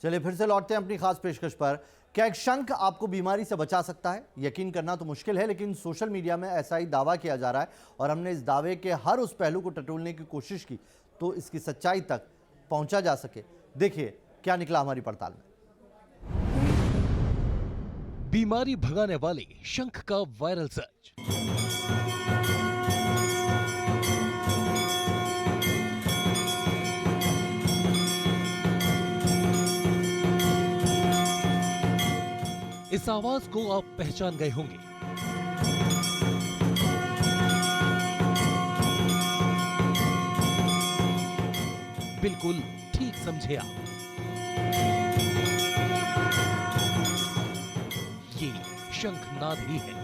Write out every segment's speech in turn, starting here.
चलिए फिर से लौटते हैं अपनी खास पेशकश पर। क्या एक शंख आपको बीमारी से बचा सकता है? यकीन करना तो मुश्किल है, लेकिन सोशल मीडिया में ऐसा ही दावा किया जा रहा है और हमने इस दावे के हर उस पहलू को टटोलने की कोशिश की तो इसकी सच्चाई तक पहुंचा जा सके। देखिए क्या निकला हमारी पड़ताल में। बीमारी भगाने वाले शंख का वायरल सर्च। इस आवाज को आप पहचान गए होंगे। बिल्कुल ठीक समझे आप। ये शंखनाद ही है।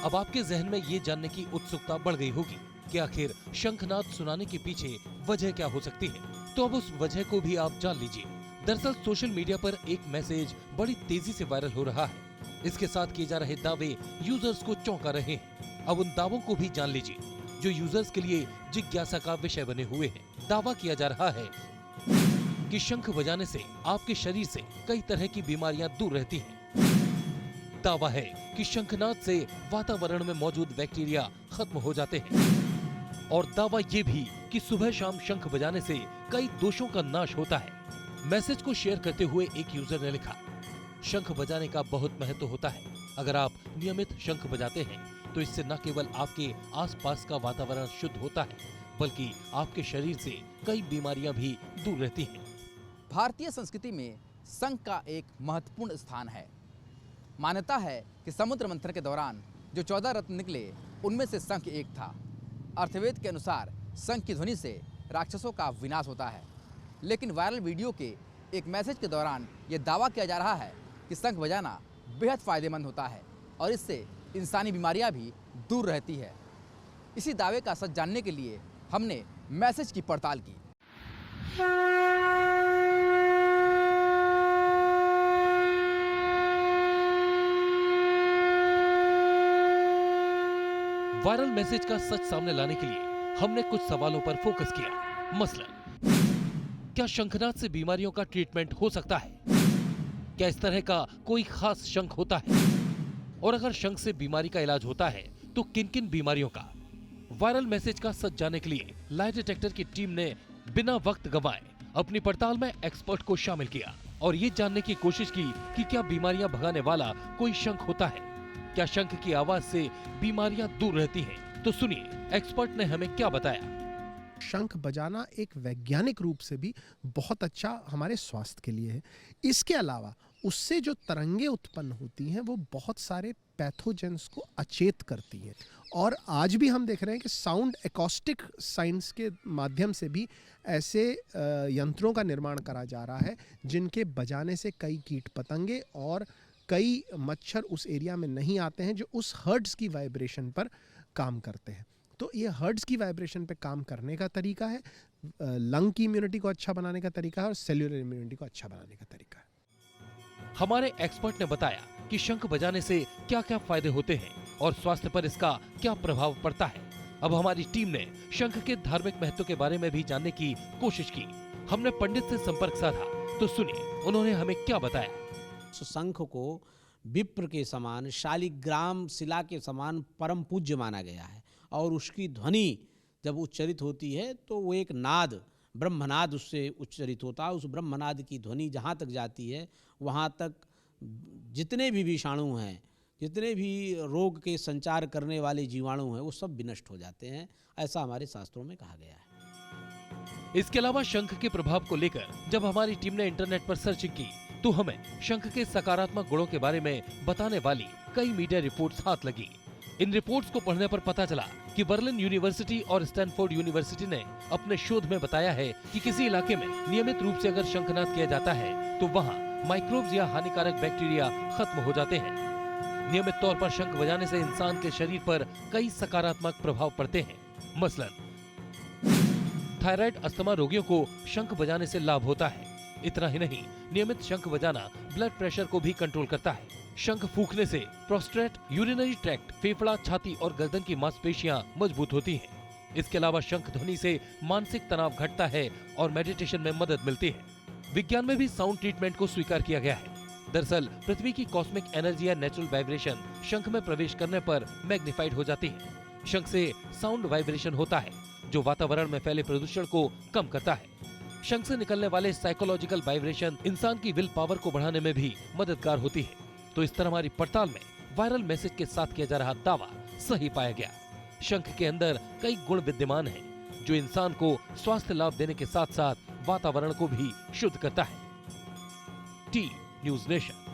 अब आपके जहन में ये जानने की उत्सुकता बढ़ गई होगी कि आखिर शंखनाद सुनाने के पीछे वजह क्या हो सकती है। तो अब उस वजह को भी आप जान लीजिए। दरअसल सोशल मीडिया पर एक मैसेज बड़ी तेजी से वायरल हो रहा है। इसके साथ किए जा रहे दावे यूजर्स को चौंका रहे हैं। अब उन दावों को भी जान लीजिए जो यूजर्स के लिए जिज्ञासा का विषय बने हुए हैं। दावा किया जा रहा है कि शंख बजाने से आपके शरीर से कई तरह की बीमारियां दूर रहती हैं। दावा है कि शंखनाद से वातावरण में मौजूद बैक्टीरिया खत्म हो जाते हैं। और दावा ये भी कि सुबह शाम शंख बजाने से कई दोषों का नाश होता है। मैसेज को शेयर करते हुए एक यूजर ने लिखा, शंख बजाने का बहुत महत्व होता है। अगर आप नियमित शंख बजाते हैं तो इससे न केवल आपके आसपास का वातावरण शुद्ध होता है, बल्कि आपके शरीर से कई बीमारियां भी दूर रहती हैं। भारतीय संस्कृति में शंख का एक महत्वपूर्ण स्थान है। मान्यता है कि समुद्र मंथन के दौरान जो 14 रत्न निकले उनमें से शंख एक था। अर्थवेद के अनुसार शंख की ध्वनि से राक्षसों का विनाश होता है। लेकिन वायरल वीडियो के एक मैसेज के दौरान ये दावा किया जा रहा है कि शंख बजाना बेहद फायदेमंद होता है और इससे इंसानी बीमारियां भी दूर रहती है। इसी दावे का सच जानने के लिए हमने मैसेज की पड़ताल की। वायरल मैसेज का सच सामने लाने के लिए हमने कुछ सवालों पर फोकस किया। मसलन, क्या शंखनाद से बीमारियों का ट्रीटमेंट हो सकता है? क्या इस तरह का कोई खास शंख होता है? और अगर शंख से बीमारी का इलाज होता है तो किन किन बीमारियों का? वायरल मैसेज का सच जानने के लिए लाई डिटेक्टर की टीम ने बिना वक्त गंवाए अपनी पड़ताल में एक्सपर्ट को शामिल किया और ये जानने की कोशिश की कि क्या बीमारियां भगाने वाला कोई शंख होता है। क्या शंख की आवाज से बीमारियां दूर रहती हैं? तो सुनिए एक्सपर्ट ने हमें क्या बताया। शंख बजाना एक वैज्ञानिक रूप से भी बहुत अच्छा हमारे स्वास्थ्य के लिए है। इसके अलावा उससे जो तरंगे उत्पन्न होती हैं वो बहुत सारे पैथोजेंस को अचेत करती हैं। और आज भी हम देख रहे हैं कि साउंड एकॉस्टिक साइंस के माध्यम से भी ऐसे यंत्रों का निर्माण करा जा रहा है जिनके बजाने से कई कीट पतंगे और कई मच्छर उस एरिया में नहीं आते हैं जो उस हर्ट्ज की वाइब्रेशन पर काम करते हैं। तो ये हर्ट्ज की वाइब्रेशन पे काम करने का तरीका है, लंग की इम्यूनिटी को अच्छा बनाने का तरीका है और सेल्यूलर इम्यूनिटी को अच्छा बनाने का तरीका है। हमारे एक्सपर्ट ने बताया कि शंख बजाने से क्या क्या फायदे होते हैं और स्वास्थ्य पर इसका क्या प्रभाव पड़ता है। अब हमारी टीम ने शंख के धार्मिक महत्व के बारे में भी जानने की कोशिश की। हमने पंडित से संपर्क साधा तो सुनिए उन्होंने हमें क्या बताया। शंख को विप्र के समान, शालिग्राम शिला के समान परम पूज्य माना गया है और उसकी ध्वनि जब उच्चरित होती है तो वो एक नाद, ब्रह्मनाद उससे उच्चरित होता है। उस ब्रह्मनाद की ध्वनि जहाँ तक जाती है वहाँ तक जितने भी विषाणु हैं, जितने भी रोग के संचार करने वाले जीवाणु हैं वो सब विनष्ट हो जाते हैं। ऐसा हमारे शास्त्रों में कहा गया है। इसके अलावा शंख के प्रभाव को लेकर जब हमारी टीम ने इंटरनेट पर सर्चिंग की तो हमें शंख के सकारात्मक गुणों के बारे में बताने वाली कई मीडिया रिपोर्ट्स हाथ लगी। इन रिपोर्ट्स को पढ़ने पर पता चला कि बर्लिन यूनिवर्सिटी और स्टैनफोर्ड यूनिवर्सिटी ने अपने शोध में बताया है कि किसी इलाके में नियमित रूप से अगर शंखनाद किया जाता है तो वहाँ माइक्रोब्स या हानिकारक बैक्टीरिया खत्म हो जाते हैं। नियमित तौर पर शंख बजाने से इंसान के शरीर पर कई सकारात्मक प्रभाव पड़ते हैं। मसलन थायराइड अस्थमा रोगियों को शंख बजाने से लाभ होता है। इतना ही नहीं, नियमित शंख बजाना ब्लड प्रेशर को भी कंट्रोल करता है। शंख फूंकने से प्रोस्टेट, यूरिनरी ट्रैक्ट, फेफड़ा, छाती और गर्दन की मांसपेशियां मजबूत होती हैं। इसके अलावा शंख ध्वनि से मानसिक तनाव घटता है और मेडिटेशन में मदद मिलती है। विज्ञान में भी साउंड ट्रीटमेंट को स्वीकार किया गया है। दरअसल पृथ्वी की कॉस्मिक एनर्जी या नेचुरल वाइब्रेशन शंख में प्रवेश करने पर मैग्नीफाइड हो जाती है। शंख से साउंड वाइब्रेशन होता है जो वातावरण में फैले प्रदूषण को कम करता है। शंख से निकलने वाले साइकोलॉजिकल वाइब्रेशन इंसान की विल पावर को बढ़ाने में भी मददगार होती है। तो इस तरह हमारी पड़ताल में वायरल मैसेज के साथ किया जा रहा दावा सही पाया गया। शंख के अंदर कई गुण विद्यमान हैं जो इंसान को स्वास्थ्य लाभ देने के साथ साथ वातावरण को भी शुद्ध करता है। T news nation.